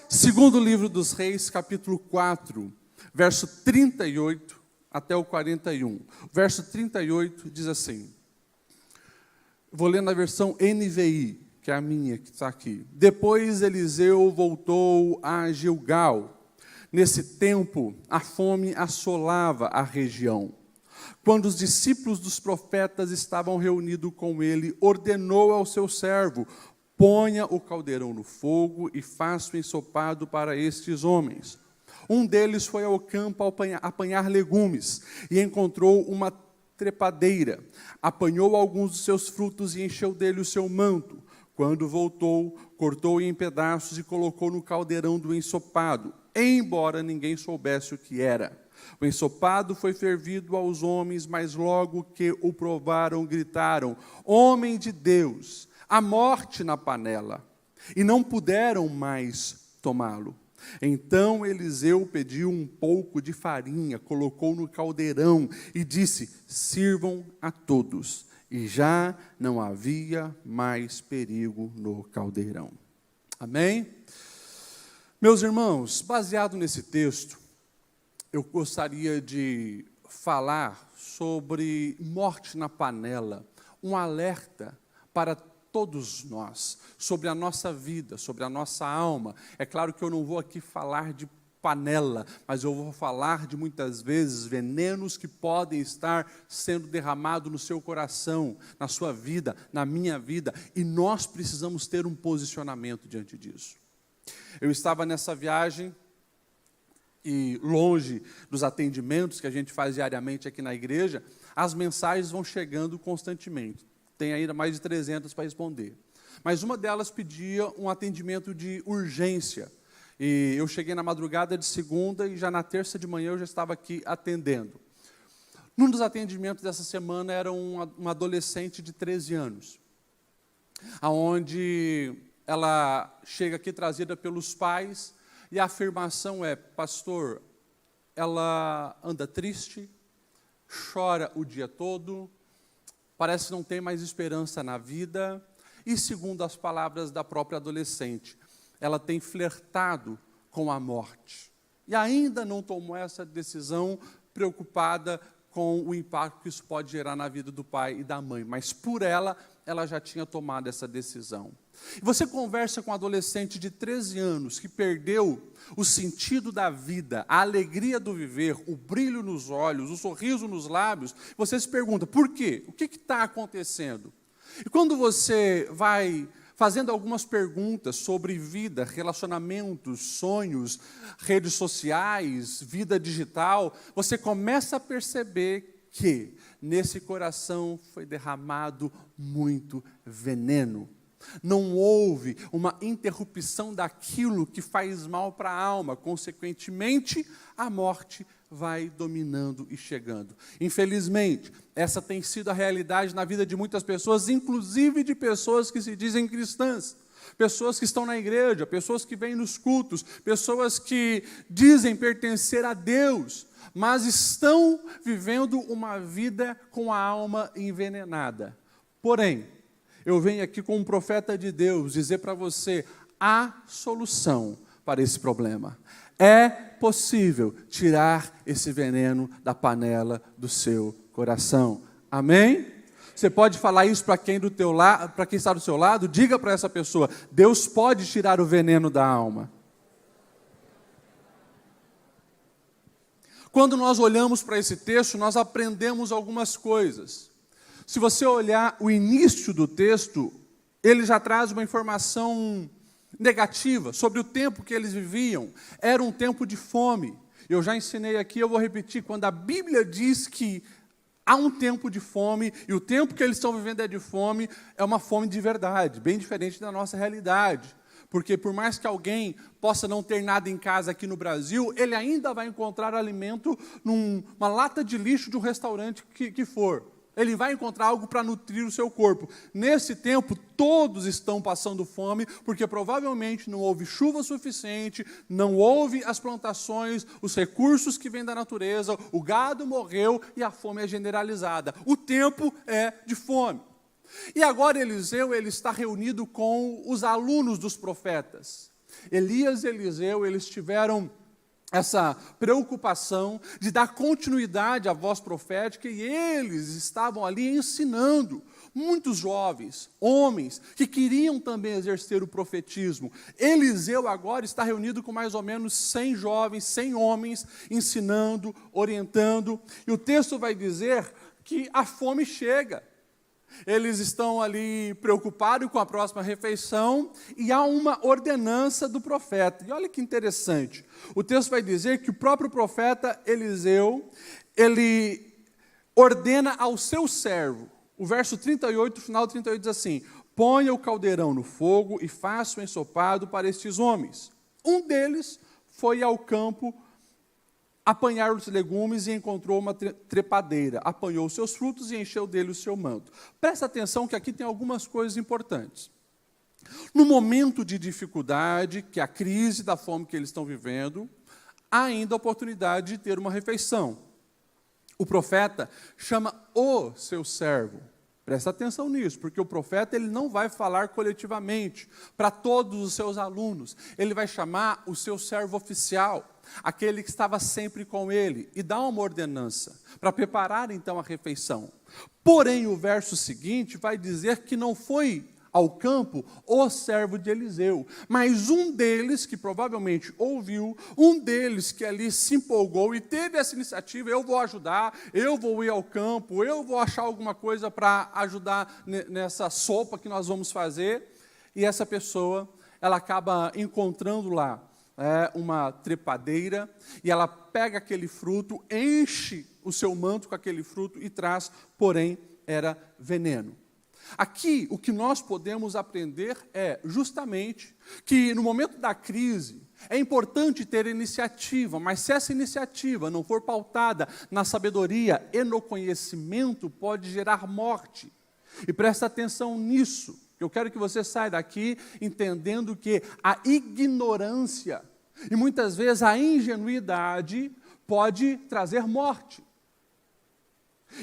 Segundo livro dos Reis, capítulo 4, verso 38 até o 41. O verso 38 diz assim, vou ler na versão NVI, que é a minha que está aqui. Depois Eliseu voltou a Gilgal. Nesse tempo, a fome assolava a região. Quando os discípulos dos profetas estavam reunidos com ele, ordenou ao seu servo, ponha o caldeirão no fogo e faça o ensopado para estes homens. Um deles foi ao campo apanhar legumes e encontrou uma trepadeira. Apanhou alguns dos seus frutos e encheu dele o seu manto. Quando voltou, cortou em pedaços e colocou no caldeirão do ensopado, embora ninguém soubesse o que era. O ensopado foi fervido aos homens, mas logo que o provaram, gritaram, homem de Deus, a morte na panela, e não puderam mais tomá-lo. Então Eliseu pediu um pouco de farinha, colocou no caldeirão e disse, sirvam a todos. E já não havia mais perigo no caldeirão. Amém? Meus irmãos, baseado nesse texto, eu gostaria de falar sobre morte na panela, um alerta para todos nós, sobre a nossa vida, sobre a nossa alma. É claro que eu não vou aqui falar de panela, mas eu vou falar de muitas vezes venenos que podem estar sendo derramados no seu coração, na sua vida, na minha vida, e nós precisamos ter um posicionamento diante disso. Eu estava nessa viagem e longe dos atendimentos que a gente faz diariamente aqui na igreja, as mensagens vão chegando constantemente. Tem ainda mais de 300 para responder. Mas uma delas pedia um atendimento de urgência. E eu cheguei na madrugada de segunda e já na terça de manhã eu já estava aqui atendendo. Num dos atendimentos dessa semana era uma adolescente de 13 anos, onde ela chega aqui trazida pelos pais e a afirmação é, pastor, ela anda triste, chora o dia todo, parece que não tem mais esperança na vida, e segundo as palavras da própria adolescente, ela tem flertado com a morte. E ainda não tomou essa decisão, preocupada com o impacto que isso pode gerar na vida do pai e da mãe. Mas por ela já tinha tomado essa decisão. E você conversa com um adolescente de 13 anos, que perdeu o sentido da vida, a alegria do viver, o brilho nos olhos, o sorriso nos lábios, você se pergunta, por quê? O que está acontecendo? E quando você vai fazendo algumas perguntas sobre vida, relacionamentos, sonhos, redes sociais, vida digital, você começa a perceber que nesse coração foi derramado muito veneno. Não houve uma interrupção daquilo que faz mal para a alma, consequentemente, a morte vai dominando e chegando. Infelizmente, essa tem sido a realidade na vida de muitas pessoas, inclusive de pessoas que se dizem cristãs, pessoas que estão na igreja, pessoas que vêm nos cultos, pessoas que dizem pertencer a Deus, mas estão vivendo uma vida com a alma envenenada. Porém, eu venho aqui como um profeta de Deus dizer para você, há solução para esse problema. É possível tirar esse veneno da panela do seu coração. Amém? Você pode falar isso para quem está do seu lado? Diga para essa pessoa, Deus pode tirar o veneno da alma. Quando nós olhamos para esse texto, nós aprendemos algumas coisas. Se você olhar o início do texto, ele já traz uma informação negativa sobre o tempo que eles viviam. Era um tempo de fome. Eu já ensinei aqui, eu vou repetir, quando a Bíblia diz que há um tempo de fome, e o tempo que eles estão vivendo é de fome, é uma fome de verdade, bem diferente da nossa realidade. Porque por mais que alguém possa não ter nada em casa aqui no Brasil, ele ainda vai encontrar alimento numa lata de lixo de um restaurante que for. Ele vai encontrar algo para nutrir o seu corpo. Nesse tempo, todos estão passando fome, porque provavelmente não houve chuva suficiente, não houve as plantações, os recursos que vêm da natureza, o gado morreu e a fome é generalizada. O tempo é de fome. E agora Eliseu ele está reunido com os alunos dos profetas. Elias e Eliseu, eles tiveram essa preocupação de dar continuidade à voz profética, e eles estavam ali ensinando muitos jovens, homens, que queriam também exercer o profetismo. Eliseu agora está reunido com mais ou menos 100 jovens, 100 homens, ensinando, orientando, e o texto vai dizer que a fome chega. Eles estão ali preocupados com a próxima refeição e há uma ordenança do profeta. E olha que interessante, o texto vai dizer que o próprio profeta Eliseu, ele ordena ao seu servo, o verso 38, o final 38 diz assim: ponha o caldeirão no fogo e faça o ensopado para estes homens. Um deles foi ao campo apanhar os legumes e encontrou uma trepadeira, apanhou os seus frutos e encheu dele o seu manto. Presta atenção que aqui tem algumas coisas importantes. No momento de dificuldade, que é a crise da fome que eles estão vivendo, há ainda a oportunidade de ter uma refeição. O profeta chama o seu servo. Presta atenção nisso, porque o profeta ele não vai falar coletivamente para todos os seus alunos. Ele vai chamar o seu servo oficial, aquele que estava sempre com ele, e dá uma ordenança para preparar então a refeição. Porém, o verso seguinte vai dizer que não foi ao campo o servo de Eliseu, mas um deles que provavelmente ouviu, um deles que ali se empolgou e teve essa iniciativa: eu vou ajudar, eu vou ir ao campo, eu vou achar alguma coisa para ajudar nessa sopa que nós vamos fazer. E essa pessoa, ela acaba encontrando lá uma trepadeira, e ela pega aquele fruto, enche o seu manto com aquele fruto e traz, porém era veneno. Aqui, o que nós podemos aprender é justamente que no momento da crise é importante ter iniciativa, mas se essa iniciativa não for pautada na sabedoria e no conhecimento, pode gerar morte. E presta atenção nisso. Eu quero que você saia daqui entendendo que a ignorância e muitas vezes a ingenuidade pode trazer morte.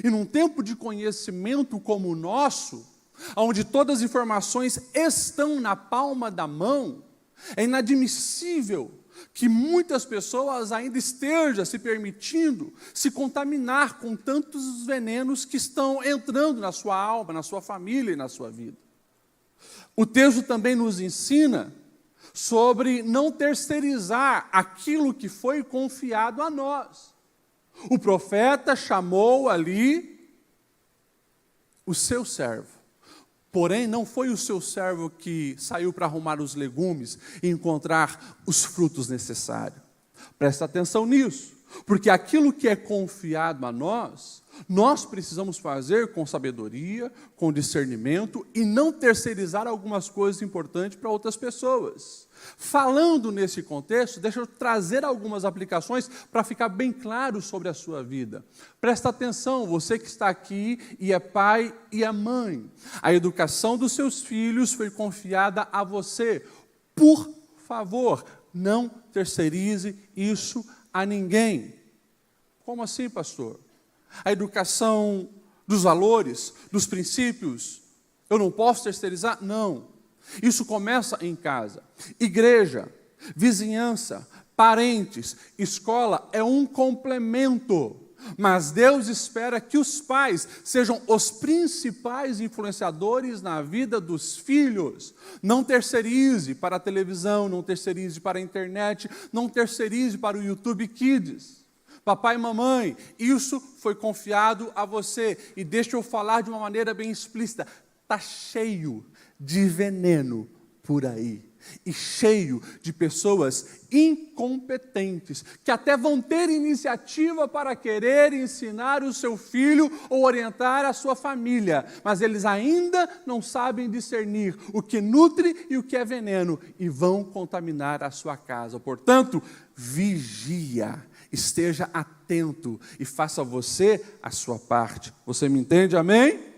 E num tempo de conhecimento como o nosso, onde todas as informações estão na palma da mão, é inadmissível que muitas pessoas ainda estejam se permitindo se contaminar com tantos venenos que estão entrando na sua alma, na sua família e na sua vida. O texto também nos ensina sobre não terceirizar aquilo que foi confiado a nós. O profeta chamou ali o seu servo. Porém, não foi o seu servo que saiu para arrumar os legumes e encontrar os frutos necessários. Presta atenção nisso, porque aquilo que é confiado a nós precisamos fazer com sabedoria, com discernimento e não terceirizar algumas coisas importantes para outras pessoas. Falando nesse contexto, deixa eu trazer algumas aplicações para ficar bem claro sobre a sua vida. Presta atenção, você que está aqui e é pai e é mãe. A educação dos seus filhos foi confiada a você. Por favor, não terceirize isso a ninguém. Como assim, pastor? A educação dos valores, dos princípios, eu não posso terceirizar? Não. Isso começa em casa. Igreja, vizinhança, parentes, escola é um complemento. Mas Deus espera que os pais sejam os principais influenciadores na vida dos filhos. Não terceirize para a televisão, não terceirize para a internet, não terceirize para o YouTube Kids. Papai e mamãe, isso foi confiado a você. E deixa eu falar de uma maneira bem explícita. Está cheio de veneno por aí. E cheio de pessoas incompetentes, que até vão ter iniciativa para querer ensinar o seu filho ou orientar a sua família. Mas eles ainda não sabem discernir o que nutre e o que é veneno. E vão contaminar a sua casa. Portanto, vigia. Esteja atento e faça você a sua parte. Você me entende? Amém? Amém.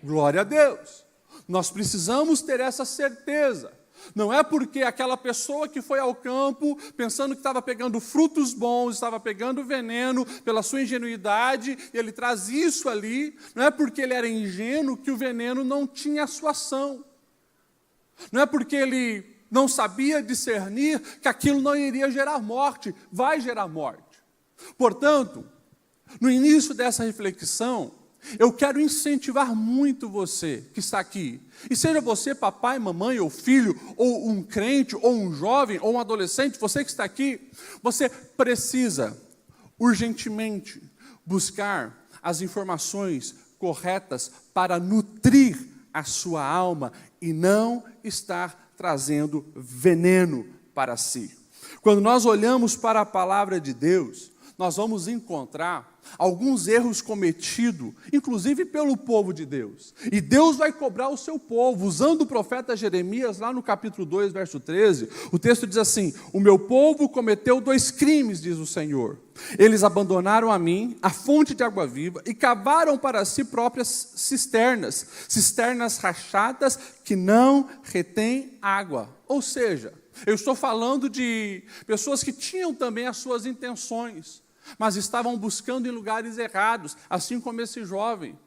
Glória a Deus. Nós precisamos ter essa certeza. Não é porque aquela pessoa que foi ao campo pensando que estava pegando frutos bons, estava pegando veneno pela sua ingenuidade, e ele traz isso ali, não é porque ele era ingênuo que o veneno não tinha a sua ação. Não é porque ele não sabia discernir que aquilo não iria gerar morte, vai gerar morte. Portanto, no início dessa reflexão, eu quero incentivar muito você que está aqui. E seja você papai, mamãe, ou filho, ou um crente, ou um jovem, ou um adolescente, você que está aqui, você precisa urgentemente buscar as informações corretas para nutrir a sua alma e não estar trazendo veneno para si. Quando nós olhamos para a palavra de Deus, nós vamos encontrar alguns erros cometidos, inclusive pelo povo de Deus. E Deus vai cobrar o seu povo, usando o profeta Jeremias, lá no capítulo 2, verso 13, o texto diz assim: o meu povo cometeu 2 crimes, diz o Senhor. Eles abandonaram a mim, a fonte de água viva, e cavaram para si próprias cisternas rachadas que não retêm água. Ou seja, eu estou falando de pessoas que tinham também as suas intenções, mas estavam buscando em lugares errados, assim como esse jovem.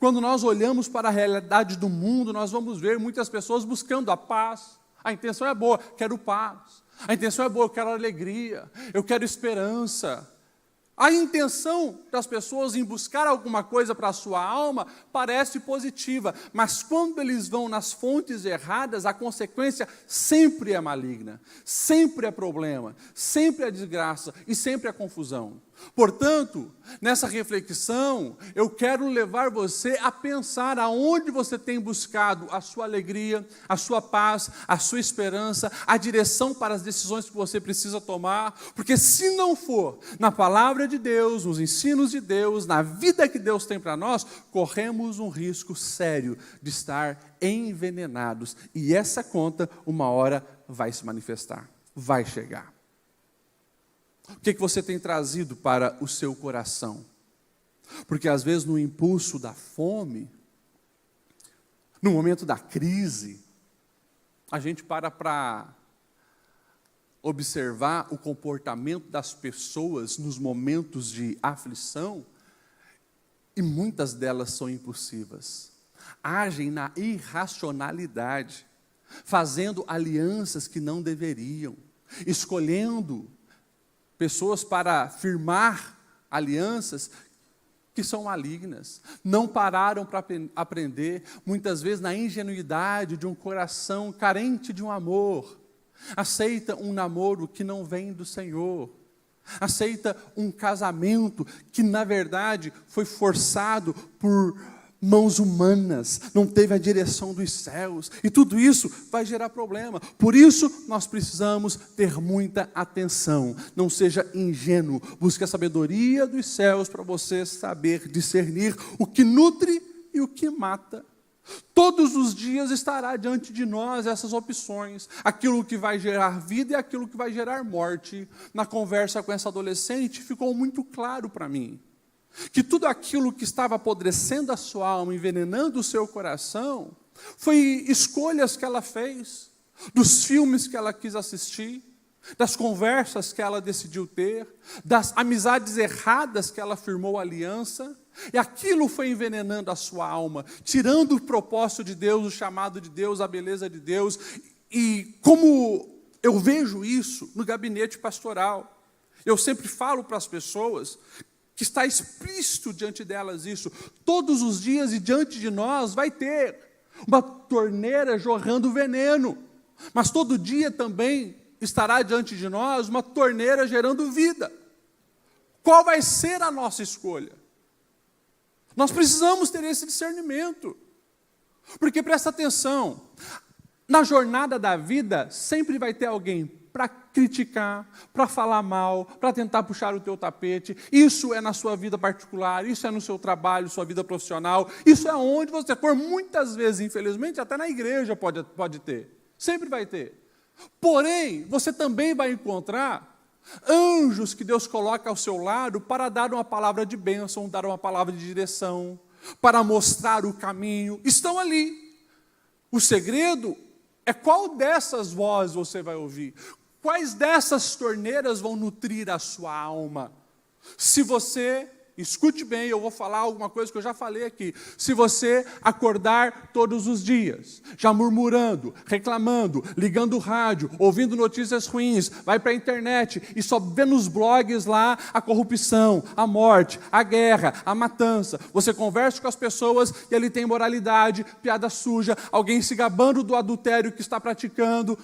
Quando nós olhamos para a realidade do mundo, nós vamos ver muitas pessoas buscando a paz. A intenção é boa, quero paz. A intenção é boa, eu quero alegria, eu quero esperança. A intenção das pessoas em buscar alguma coisa para a sua alma parece positiva, mas quando eles vão nas fontes erradas, a consequência sempre é maligna, sempre é problema, sempre é desgraça e sempre é confusão. Portanto, nessa reflexão, eu quero levar você a pensar aonde você tem buscado a sua alegria, a sua paz, a sua esperança, a direção para as decisões que você precisa tomar, porque se não for na palavra de Deus, nos ensinos de Deus, na vida que Deus tem para nós, corremos um risco sério de estar envenenados, e essa conta, uma hora, vai se manifestar, vai chegar. O que você tem trazido para o seu coração? Porque às vezes no impulso da fome, no momento da crise, a gente para observar o comportamento das pessoas nos momentos de aflição, e muitas delas são impulsivas, agem na irracionalidade, fazendo alianças que não deveriam, escolhendo pessoas para firmar alianças que são malignas, não pararam para aprender, muitas vezes na ingenuidade de um coração carente de um amor, aceita um namoro que não vem do Senhor, aceita um casamento que na verdade foi forçado por mãos humanas, não teve a direção dos céus, e tudo isso vai gerar problema. Por isso nós precisamos ter muita atenção, não seja ingênuo, busque a sabedoria dos céus para você saber discernir o que nutre e o que mata. Todos os dias estará diante de nós essas opções, aquilo que vai gerar vida e aquilo que vai gerar morte. Na conversa com essa adolescente ficou muito claro para mim, que tudo aquilo que estava apodrecendo a sua alma, envenenando o seu coração, foi escolhas que ela fez, dos filmes que ela quis assistir, das conversas que ela decidiu ter, das amizades erradas que ela firmou aliança, e aquilo foi envenenando a sua alma, tirando o propósito de Deus, o chamado de Deus, a beleza de Deus. E como eu vejo isso no gabinete pastoral, eu sempre falo para as pessoas que está explícito diante delas isso, todos os dias e diante de nós vai ter uma torneira jorrando veneno, mas todo dia também estará diante de nós uma torneira gerando vida. Qual vai ser a nossa escolha? Nós precisamos ter esse discernimento, porque presta atenção, na jornada da vida sempre vai ter alguém para criticar, para falar mal, para tentar puxar o teu tapete. Isso é na sua vida particular, isso é no seu trabalho, sua vida profissional, isso é onde você for. Muitas vezes, infelizmente, até na igreja pode ter, sempre vai ter. Porém, você também vai encontrar anjos que Deus coloca ao seu lado para dar uma palavra de bênção, dar uma palavra de direção, para mostrar o caminho. Estão ali. O segredo é qual dessas vozes você vai ouvir. Quais dessas torneiras vão nutrir a sua alma? Se você escute bem, eu vou falar alguma coisa que eu já falei aqui. Se você acordar todos os dias, já murmurando, reclamando, ligando o rádio, ouvindo notícias ruins, vai para a internet e só vê nos blogs lá a corrupção, a morte, a guerra, a matança. Você conversa com as pessoas e ali tem moralidade, piada suja, alguém se gabando do adultério que está praticando.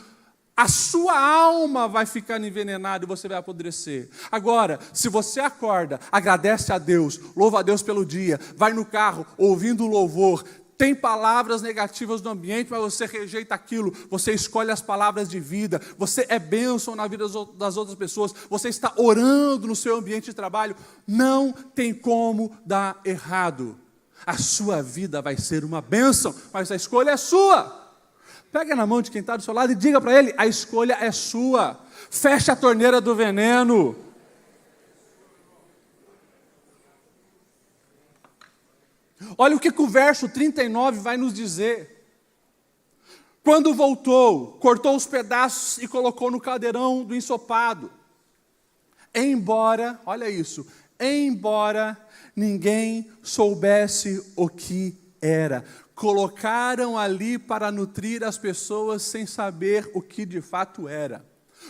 A sua alma vai ficar envenenada e você vai apodrecer. Agora, se você acorda, agradece a Deus, louva a Deus pelo dia, vai no carro ouvindo louvor, tem palavras negativas no ambiente, mas você rejeita aquilo, você escolhe as palavras de vida, você é bênção na vida das outras pessoas, você está orando no seu ambiente de trabalho, não tem como dar errado. A sua vida vai ser uma bênção, mas a escolha é sua. Pega na mão de quem está do seu lado e diga para ele, a escolha é sua. Feche a torneira do veneno. Olha o que o verso 39 vai nos dizer. Quando voltou, cortou os pedaços e colocou no caldeirão do ensopado. Embora, olha isso, embora ninguém soubesse o que era. Colocaram ali para nutrir as pessoas sem saber o que de fato era.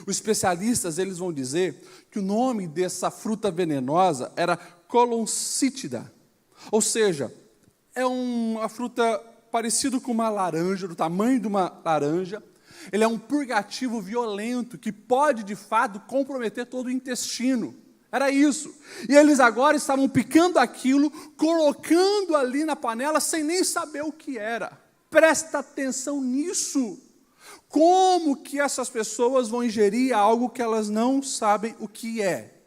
Os especialistas, eles vão dizer que o nome dessa fruta venenosa era coloncítida. Ou seja, é uma fruta parecida com uma laranja, do tamanho de uma laranja. Ele é um purgativo violento que pode, de fato, comprometer todo o intestino. Era isso. E eles agora estavam picando aquilo, colocando ali na panela, sem nem saber o que era. Presta atenção nisso. Como que essas pessoas vão ingerir algo que elas não sabem o que é?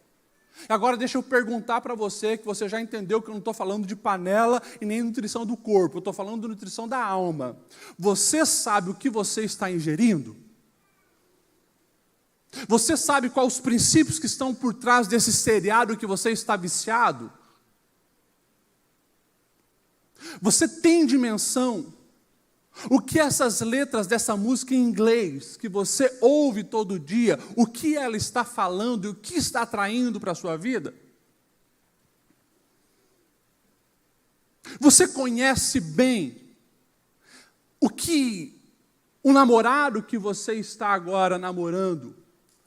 Agora deixa eu perguntar para você, que você já entendeu que eu não estou falando de panela e nem nutrição do corpo, eu estou falando de nutrição da alma. Você sabe o que você está ingerindo? Você sabe quais os princípios que estão por trás desse seriado que você está viciado? Você tem dimensão? O que essas letras dessa música em inglês, que você ouve todo dia, o que ela está falando e o que está atraindo para a sua vida? Você conhece bem o que o namorado que você está agora namorando,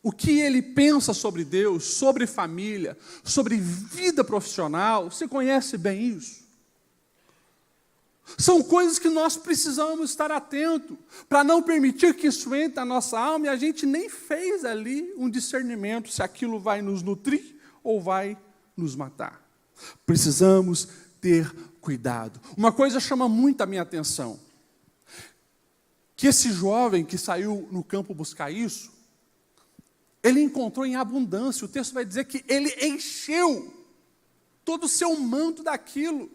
o que ele pensa sobre Deus, sobre família, sobre vida profissional? Você conhece bem isso? São coisas que nós precisamos estar atentos, para não permitir que isso entre na nossa alma e a gente nem fez ali um discernimento se aquilo vai nos nutrir ou vai nos matar. Precisamos ter cuidado. Uma coisa chama muito a minha atenção, que esse jovem que saiu no campo buscar isso, ele encontrou em abundância. O texto vai dizer que ele encheu todo o seu manto daquilo.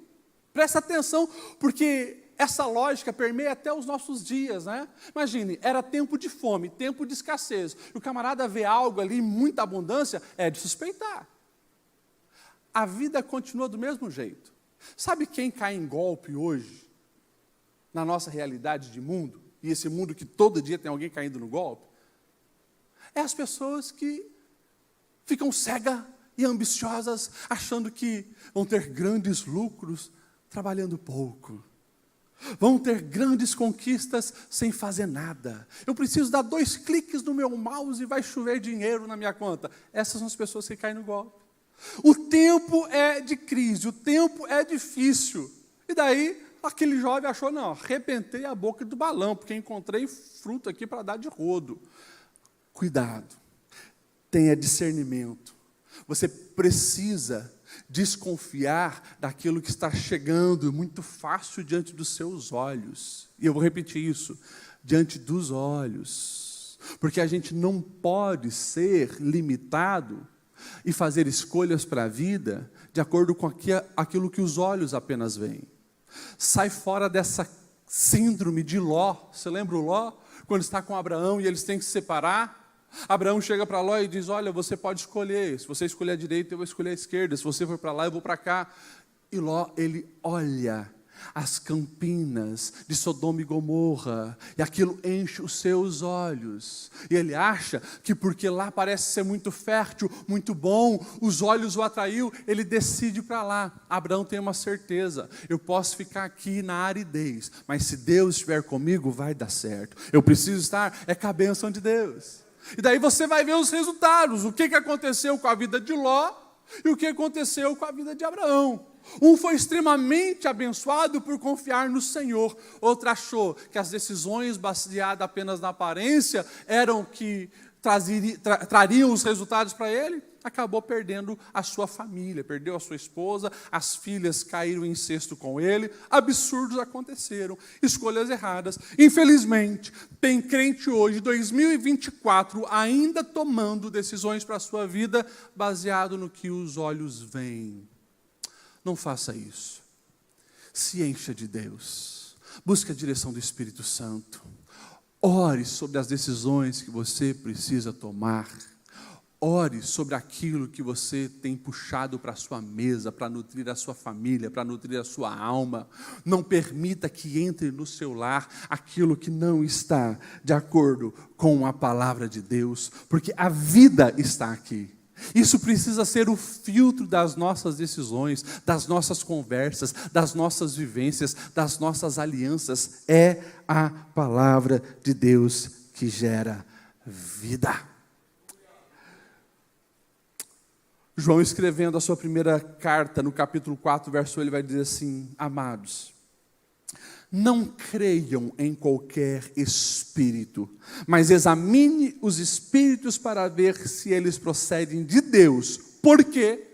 Presta atenção, porque essa lógica permeia até os nossos dias, né? Imagine, era tempo de fome, tempo de escassez. E o camarada vê algo ali em muita abundância, é de suspeitar. A vida continua do mesmo jeito. Sabe quem cai em golpe hoje, na nossa realidade de mundo, e esse mundo que todo dia tem alguém caindo no golpe? É as pessoas que ficam cegas e ambiciosas, achando que vão ter grandes lucros trabalhando pouco. Vão ter grandes conquistas sem fazer nada. Eu preciso dar 2 cliques no meu mouse e vai chover dinheiro na minha conta. Essas são as pessoas que caem no golpe. O tempo é de crise, o tempo é difícil. E daí, aquele jovem achou, não, arrebentei a boca do balão, porque encontrei fruto aqui para dar de rodo. Cuidado, tenha discernimento. Você precisa desconfiar daquilo que está chegando muito fácil diante dos seus olhos. E eu vou repetir isso, diante dos olhos. Porque a gente não pode ser limitado e fazer escolhas para a vida de acordo com aquilo que os olhos apenas veem. Sai fora dessa síndrome de Ló. Você lembra o Ló? Quando está com Abraão e eles têm que se separar? Abraão chega para Ló e diz, olha, você pode escolher, se você escolher a direita, eu vou escolher a esquerda, se você for para lá, eu vou para cá. E Ló, ele olha as campinas de Sodoma e Gomorra, e aquilo enche os seus olhos, e ele acha que porque lá parece ser muito fértil, muito bom, os olhos o atraiu, ele decide para lá. Abraão tem uma certeza: eu posso ficar aqui na aridez, mas se Deus estiver comigo, vai dar certo. Eu preciso estar com a bênção de Deus. E daí você vai ver os resultados, o que aconteceu com a vida de Ló, e o que aconteceu com a vida de Abraão. Um foi extremamente abençoado por confiar no Senhor. Outro achou que as decisões baseadas apenas na aparência eram que trariam os resultados para ele. Acabou perdendo a sua família, perdeu a sua esposa, as filhas caíram em cesto com ele. Absurdos aconteceram, escolhas erradas. Infelizmente, tem crente hoje, 2024, ainda tomando decisões para a sua vida baseado no que os olhos veem. Não faça isso. Se encha de Deus. Busque a direção do Espírito Santo. Ore sobre as decisões que você precisa tomar. Ore sobre aquilo que você tem puxado para a sua mesa, para nutrir a sua família, para nutrir a sua alma. Não permita que entre no seu lar aquilo que não está de acordo com a palavra de Deus, porque a vida está aqui. Isso precisa ser o filtro das nossas decisões, das nossas conversas, das nossas vivências, das nossas alianças. É a palavra de Deus que gera vida. João, escrevendo a sua primeira carta, no capítulo 4, verso 1, ele vai dizer assim: amados, não creiam em qualquer espírito, mas examine os espíritos para ver se eles procedem de Deus, porque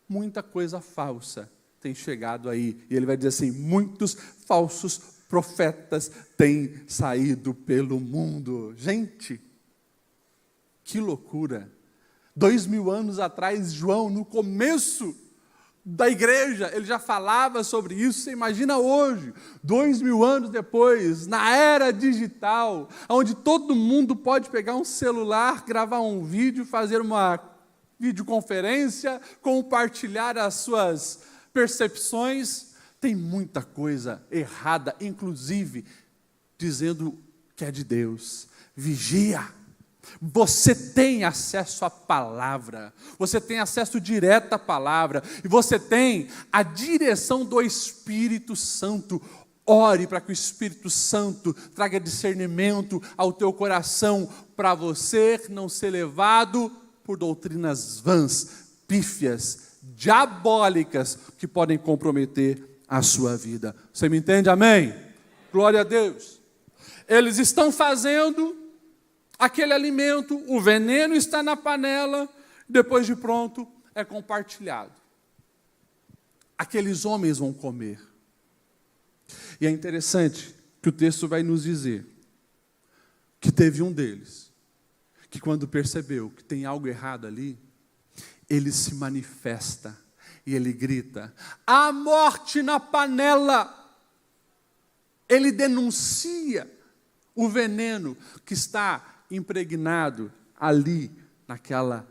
muita coisa falsa tem chegado aí. E ele vai dizer assim: muitos falsos profetas têm saído pelo mundo. Gente, que loucura! 2000 anos atrás, João, no começo da igreja, ele já falava sobre isso. Você imagina hoje, 2000 anos depois, na era digital, onde todo mundo pode pegar um celular, gravar um vídeo, fazer uma videoconferência, compartilhar as suas percepções. Tem muita coisa errada, inclusive dizendo que é de Deus. Vigia. Você tem acesso à palavra, você tem acesso direto à palavra, e você tem a direção do Espírito Santo. Ore para que o Espírito Santo traga discernimento ao teu coração, para você não ser levado por doutrinas vãs, pífias, diabólicas, que podem comprometer a sua vida. Você me entende? Amém? Glória a Deus. Eles estão fazendo aquele alimento, o veneno está na panela, depois de pronto, é compartilhado. Aqueles homens vão comer. E é interessante que o texto vai nos dizer que teve um deles, que quando percebeu que tem algo errado ali, ele se manifesta e ele grita: a morte na panela! Ele denuncia o veneno que está impregnado ali naquela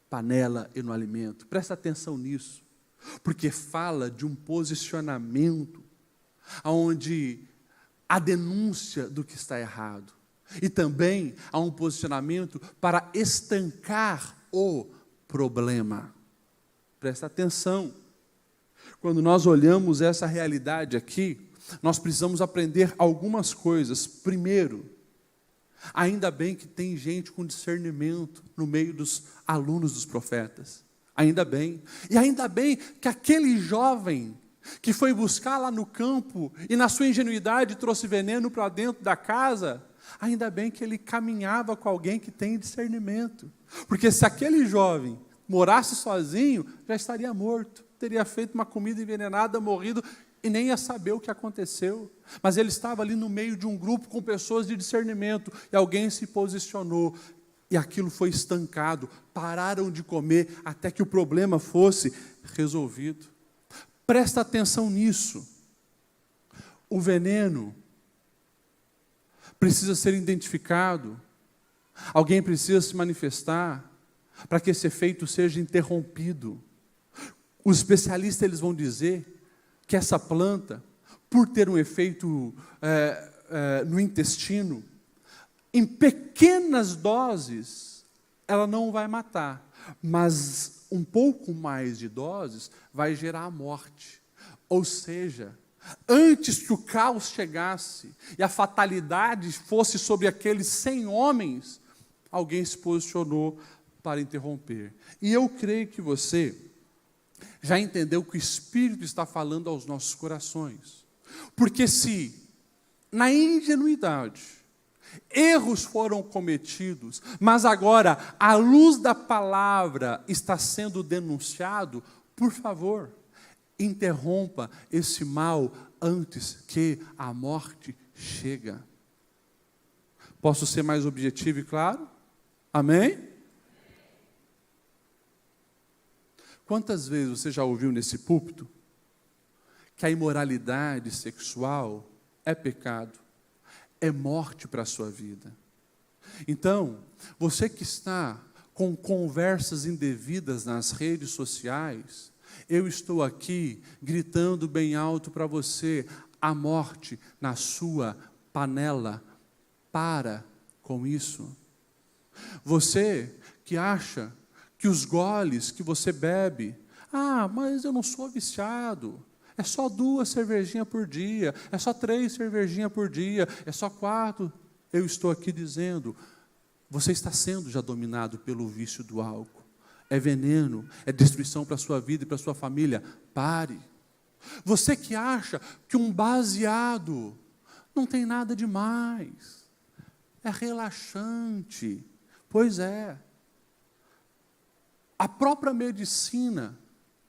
panela e no alimento. Presta atenção nisso, porque fala de um posicionamento onde há denúncia do que está errado, e também há um posicionamento para estancar o problema. Presta atenção. Quando nós olhamos essa realidade aqui, nós precisamos aprender algumas coisas. Primeiro, ainda bem que tem gente com discernimento no meio dos alunos dos profetas. Ainda bem. E ainda bem que aquele jovem que foi buscar lá no campo e na sua ingenuidade trouxe veneno para dentro da casa, ainda bem que ele caminhava com alguém que tem discernimento. Porque se aquele jovem morasse sozinho, já estaria morto. Teria feito uma comida envenenada, morrido, e nem ia saber o que aconteceu. Mas ele estava ali no meio de um grupo com pessoas de discernimento, e alguém se posicionou, e aquilo foi estancado. Pararam de comer até que o problema fosse resolvido. Presta atenção nisso. O veneno precisa ser identificado. Alguém precisa se manifestar para que esse efeito seja interrompido. Os especialistas, eles vão dizer que essa planta, por ter um efeito no intestino, em pequenas doses, ela não vai matar, mas um pouco mais de doses vai gerar a morte. Ou seja, antes que o caos chegasse e a fatalidade fosse sobre aqueles 100 homens, alguém se posicionou para interromper. E eu creio que você já entendeu que o Espírito está falando aos nossos corações. Porque se, na ingenuidade, erros foram cometidos, mas agora, à luz da palavra, está sendo denunciado, por favor, interrompa esse mal antes que a morte chegue. Posso ser mais objetivo e claro? Amém? Quantas vezes você já ouviu nesse púlpito que a imoralidade sexual é pecado, é morte para a sua vida? Então, você que está com conversas indevidas nas redes sociais, eu estou aqui gritando bem alto para você: a morte na sua panela. Para com isso. Você que acha que os goles que você bebe, mas eu não sou viciado, é só 2 cervejinhas por dia, é só 3 cervejinhas por dia, é só 4. Eu estou aqui dizendo, você está sendo já dominado pelo vício do álcool. É veneno, é destruição para a sua vida e para a sua família. Pare. Você que acha que um baseado não tem nada demais, é relaxante. Pois é. A própria medicina,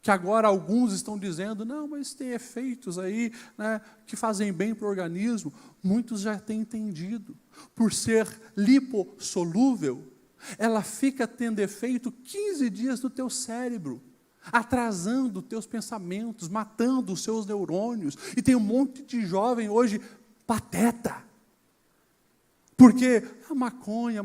que agora alguns estão dizendo, não, mas tem efeitos aí, né, que fazem bem para o organismo, muitos já têm entendido. Por ser lipossolúvel, ela fica tendo efeito 15 dias no teu cérebro, atrasando os teus pensamentos, matando os seus neurônios. E tem um monte de jovem hoje pateta. Porque a maconha,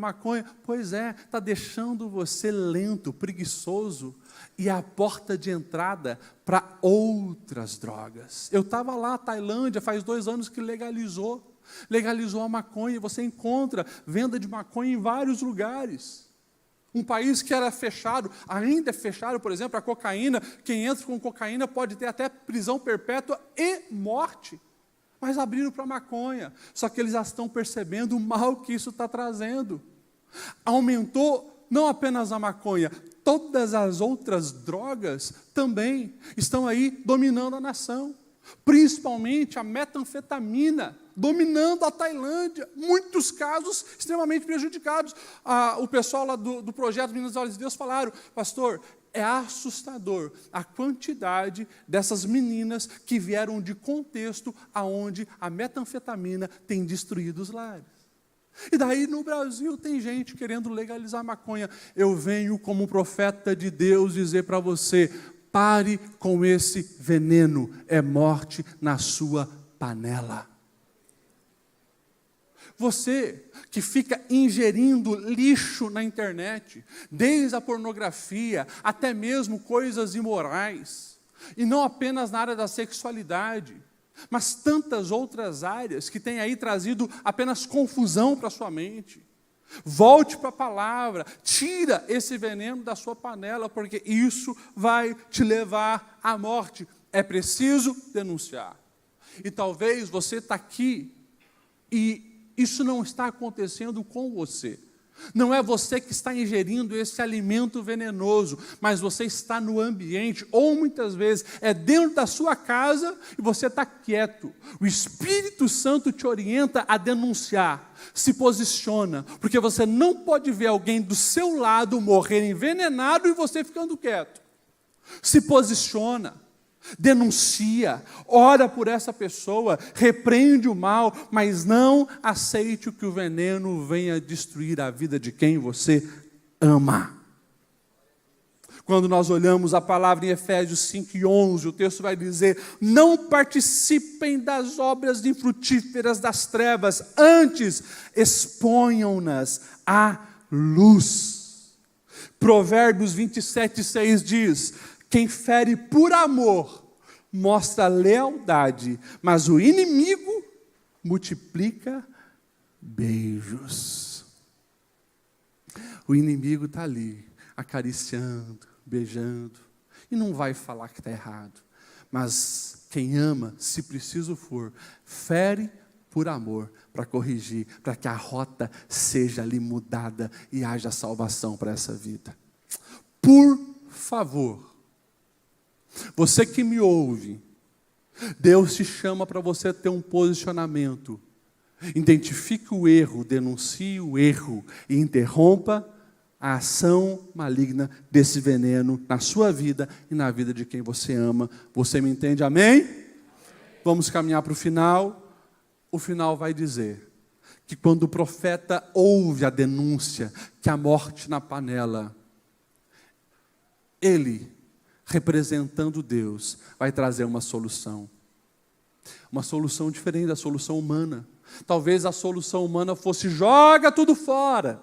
pois é, está deixando você lento, preguiçoso, e é a porta de entrada para outras drogas. Eu estava lá, Tailândia, faz 2 anos que legalizou a maconha, e você encontra venda de maconha em vários lugares. Um país que era fechado, ainda é fechado, por exemplo, a cocaína. Quem entra com cocaína pode ter até prisão perpétua e morte. Mas abriram para a maconha. Só que eles já estão percebendo o mal que isso está trazendo. Aumentou não apenas a maconha, todas as outras drogas também estão aí dominando a nação. Principalmente a metanfetamina, dominando a Tailândia. Muitos casos extremamente prejudicados. O pessoal lá do projeto Meninas Olhos de Deus falaram, pastor, é assustador a quantidade dessas meninas que vieram de contexto onde a metanfetamina tem destruído os lares. E daí no Brasil tem gente querendo legalizar a maconha. Eu venho como profeta de Deus dizer para você, pare com esse veneno, é morte na sua panela. Você que fica ingerindo lixo na internet, desde a pornografia até mesmo coisas imorais, e não apenas na área da sexualidade, mas tantas outras áreas que têm aí trazido apenas confusão para a sua mente. Volte para a palavra, tira esse veneno da sua panela, porque isso vai te levar à morte. É preciso denunciar. E talvez você está aqui e isso não está acontecendo com você. Não é você que está ingerindo esse alimento venenoso, mas você está no ambiente, ou muitas vezes é dentro da sua casa e você está quieto. O Espírito Santo te orienta a denunciar, se posiciona, porque você não pode ver alguém do seu lado morrer envenenado e você ficando quieto. Se posiciona. Denuncia, ora por essa pessoa, repreende o mal, mas não aceite que o veneno venha destruir a vida de quem você ama. Quando nós olhamos a palavra em Efésios 5:11, o texto vai dizer, não participem das obras infrutíferas das trevas, antes exponham-nas à luz. Provérbios 27:6 diz, quem fere por amor, mostra lealdade, mas o inimigo multiplica beijos. O inimigo está ali, acariciando, beijando, e não vai falar que está errado. Mas quem ama, se preciso for, fere por amor, para corrigir, para que a rota seja ali mudada e haja salvação para essa vida. Por favor, você que me ouve, Deus te chama para você ter um posicionamento. Identifique o erro, denuncie o erro e interrompa a ação maligna desse veneno na sua vida e na vida de quem você ama. Você me entende? Amém? Vamos caminhar para o final. O final vai dizer que quando o profeta ouve a denúncia que há morte na panela, ele, representando Deus, vai trazer uma solução. Uma solução diferente da solução humana. Talvez a solução humana fosse: joga tudo fora.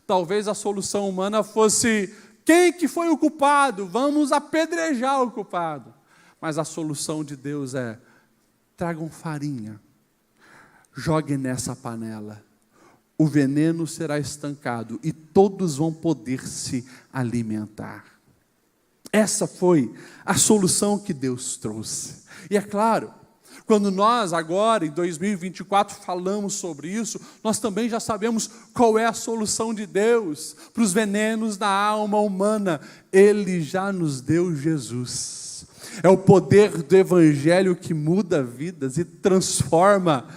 Talvez a solução humana fosse: quem que foi o culpado? Vamos apedrejar o culpado. Mas a solução de Deus é: tragam farinha, joguem nessa panela. O veneno será estancado e todos vão poder se alimentar. Essa foi a solução que Deus trouxe. E é claro, quando nós agora, em 2024, falamos sobre isso, nós também já sabemos qual é a solução de Deus para os venenos da alma humana. Ele já nos deu Jesus. É o poder do Evangelho que muda vidas e transforma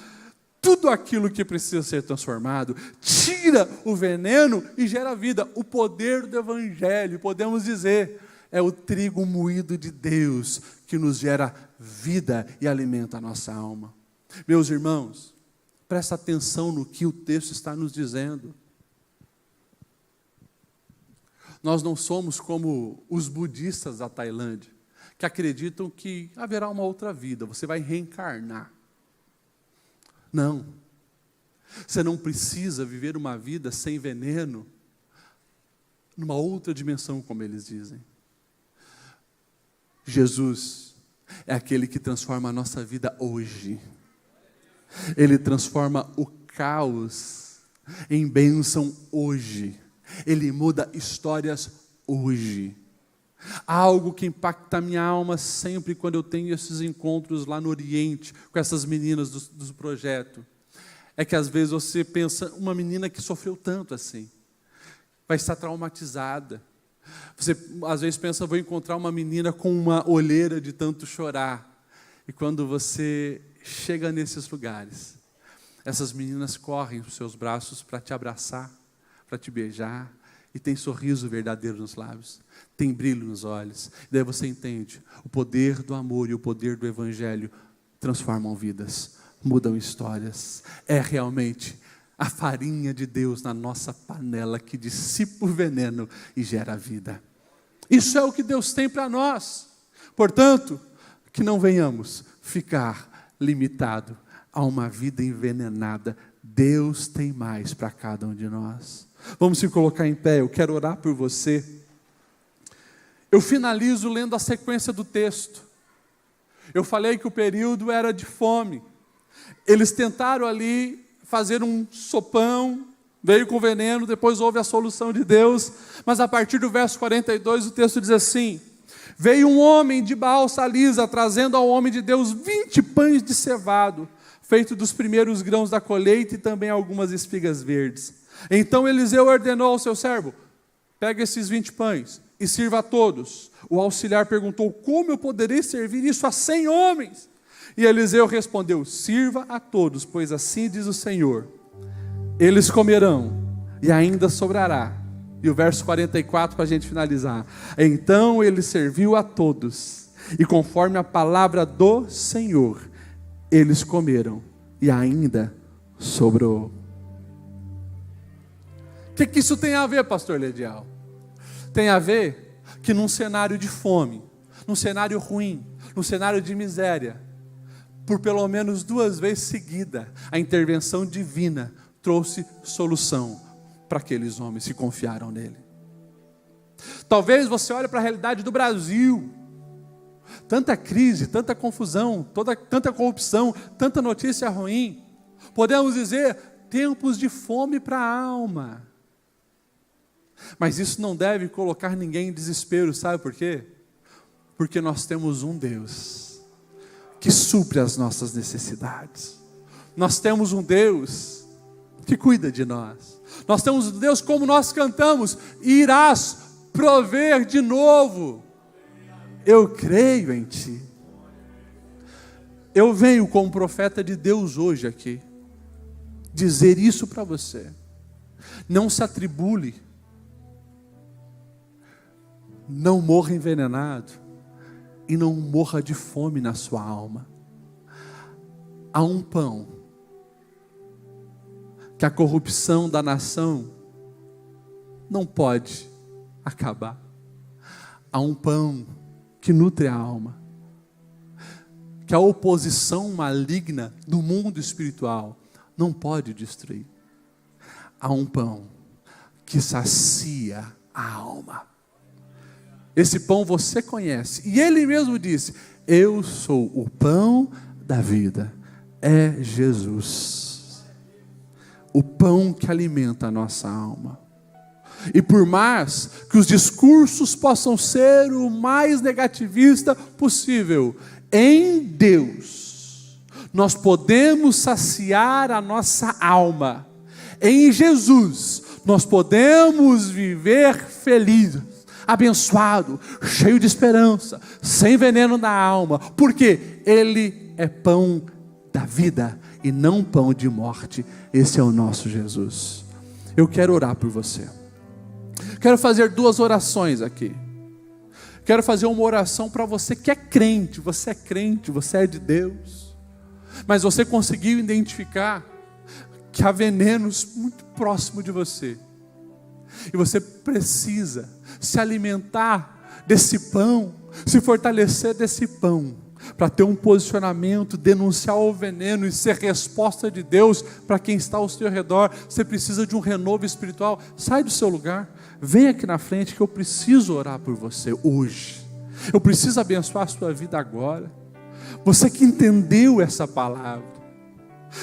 tudo aquilo que precisa ser transformado. Tira o veneno e gera vida. O poder do Evangelho, podemos dizer, é o trigo moído de Deus que nos gera vida e alimenta a nossa alma. Meus irmãos, presta atenção no que o texto está nos dizendo. Nós não somos como os budistas da Tailândia, que acreditam que haverá uma outra vida, você vai reencarnar. Não. Você não precisa viver uma vida sem veneno, numa outra dimensão, como eles dizem. Jesus é aquele que transforma a nossa vida hoje. Ele transforma o caos em bênção hoje. Ele muda histórias hoje. Algo que impacta a minha alma sempre quando eu tenho esses encontros lá no Oriente, com essas meninas do projeto, é que às vezes você pensa: uma menina que sofreu tanto assim, vai estar traumatizada. Você às vezes pensa: vou encontrar uma menina com uma olheira de tanto chorar. E quando você chega nesses lugares, essas meninas correm para os seus braços para te abraçar, para te beijar, e tem sorriso verdadeiro nos lábios, tem brilho nos olhos. E daí você entende: o poder do amor e o poder do Evangelho transformam vidas, mudam histórias. É realmente a farinha de Deus na nossa panela que dissipa o veneno e gera vida. Isso é o que Deus tem para nós. Portanto, que não venhamos ficar limitado a uma vida envenenada. Deus tem mais para cada um de nós. Vamos se colocar em pé, eu quero orar por você. Eu finalizo lendo a sequência do texto. Eu falei que o período era de fome. Eles tentaram ali fazer um sopão, veio com veneno, depois houve a solução de Deus, mas a partir do verso 42 o texto diz assim: veio um homem de Baal-Salisa, trazendo ao homem de Deus 20 pães de cevado, feito dos primeiros grãos da colheita, e também algumas espigas verdes. Então Eliseu ordenou ao seu servo: pega esses 20 pães e sirva a todos. O auxiliar perguntou: como eu poderei servir isso a 100 homens? E Eliseu respondeu: sirva a todos, pois assim diz o Senhor, eles comerão e ainda sobrará. E o verso 44 para a gente finalizar: então ele serviu a todos, e conforme a palavra do Senhor, eles comeram e ainda sobrou. O que isso tem a ver, pastor Ledial? Tem a ver que num cenário de fome, num cenário ruim, num cenário de miséria, por pelo menos 2 vezes seguida, a intervenção divina trouxe solução para aqueles homens que confiaram nele. Talvez você olhe para a realidade do Brasil, tanta crise, tanta confusão, tanta corrupção, tanta notícia ruim. Podemos dizer, tempos de fome para a alma. Mas isso não deve colocar ninguém em desespero, sabe por quê? Porque nós temos um Deus que supre as nossas necessidades. Nós temos um Deus que cuida de nós. Nós temos um Deus, como nós cantamos, irás prover de novo. Eu creio em ti. Eu venho como profeta de Deus hoje aqui, dizer isso para você. Não se atribule. Não morra envenenado. E não morra de fome na sua alma. Há um pão que a corrupção da nação não pode acabar. Há um pão que nutre a alma, que a oposição maligna do mundo espiritual não pode destruir. Há um pão que sacia a alma. Esse pão você conhece, e ele mesmo disse, eu sou o pão da vida, é Jesus, o pão que alimenta a nossa alma. E por mais que os discursos possam ser o mais negativista possível, em Deus, nós podemos saciar a nossa alma. Em Jesus, nós podemos viver felizes, abençoado, cheio de esperança, sem veneno na alma, porque Ele é pão da vida e não pão de morte. Esse é o nosso Jesus. Eu quero orar por você. Quero fazer 2 orações aqui. Quero fazer uma oração para você que é crente, você é de Deus, mas você conseguiu identificar que há venenos muito próximo de você, e você precisa se alimentar desse pão, se fortalecer desse pão, para ter um posicionamento, denunciar o veneno e ser resposta de Deus para quem está ao seu redor. Você precisa de um renovo espiritual. Sai do seu lugar, vem aqui na frente que eu preciso orar por você hoje. Eu preciso abençoar a sua vida agora. Você que entendeu essa palavra,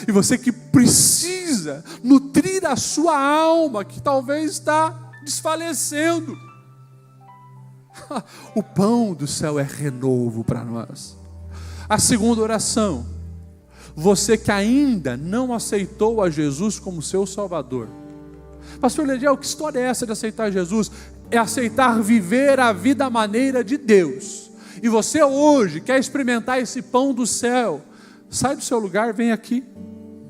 e você que precisa nutrir a sua alma, que talvez está desfalecendo. O pão do céu é renovo para nós. A segunda oração, você que ainda não aceitou a Jesus como seu Salvador. Pastor Lediel, que história é essa de aceitar Jesus? É aceitar viver a vida à maneira de Deus. E você hoje quer experimentar esse pão do céu. Sai do seu lugar, vem aqui.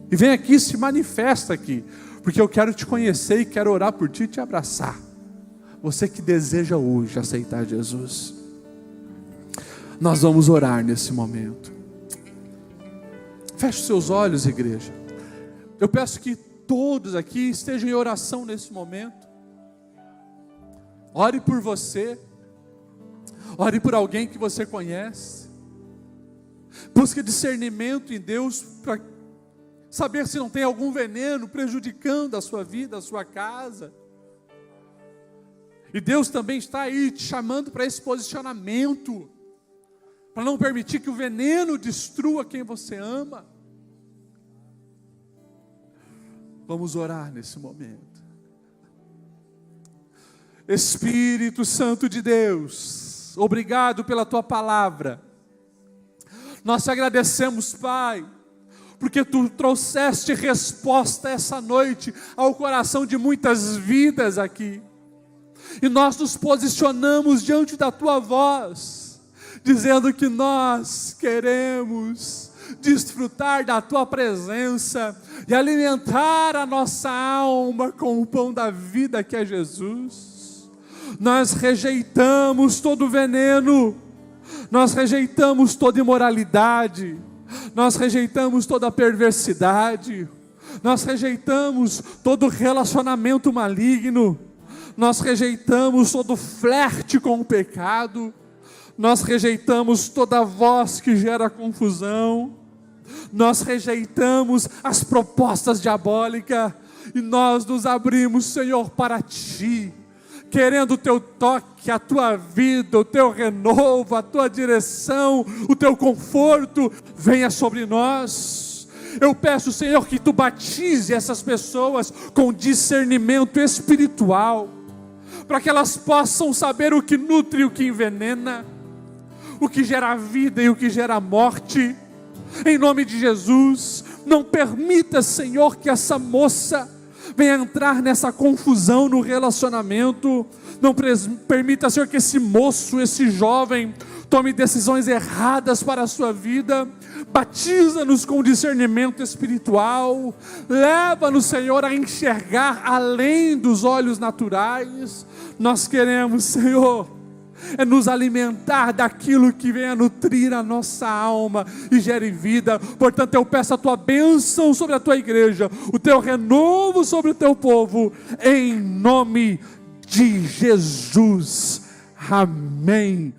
E vem aqui e se manifesta aqui. Porque eu quero te conhecer e quero orar por ti e te abraçar. Você que deseja hoje aceitar Jesus. Nós vamos orar nesse momento. Feche os seus olhos, igreja. Eu peço que todos aqui estejam em oração nesse momento. Ore por você. Ore por alguém que você conhece. Busque discernimento em Deus para saber se não tem algum veneno prejudicando a sua vida, a sua casa. E Deus também está aí te chamando para esse posicionamento, para não permitir que o veneno destrua quem você ama. Vamos orar nesse momento. Espírito Santo de Deus, obrigado pela tua palavra. Nós te agradecemos, Pai, porque tu trouxeste resposta essa noite ao coração de muitas vidas aqui. E nós nos posicionamos diante da tua voz, dizendo que nós queremos desfrutar da tua presença e alimentar a nossa alma com o pão da vida que é Jesus. Nós rejeitamos todo veneno, nós rejeitamos toda imoralidade, nós rejeitamos toda perversidade, nós rejeitamos todo relacionamento maligno, nós rejeitamos todo flerte com o pecado, nós rejeitamos toda voz que gera confusão, nós rejeitamos as propostas diabólicas, e nós nos abrimos, Senhor, para Ti. querendo o teu toque, a tua vida, o teu renovo, a tua direção, o teu conforto, venha sobre nós. Eu peço, Senhor, que tu batize essas pessoas com discernimento espiritual, para que elas possam saber o que nutre e o que envenena, o que gera vida e o que gera morte. Em nome de Jesus, não permita, Senhor, que essa moça venha entrar nessa confusão no relacionamento. Não permita, Senhor, que esse moço, esse jovem, tome decisões erradas para a sua vida. Batiza-nos com discernimento espiritual. Leva-nos, Senhor, a enxergar além dos olhos naturais. Nós queremos, Senhor, nos alimentar daquilo que venha nutrir a nossa alma e gere vida. Portanto, eu peço a tua bênção sobre a tua igreja, o teu renovo sobre o teu povo, em nome de Jesus. Amém.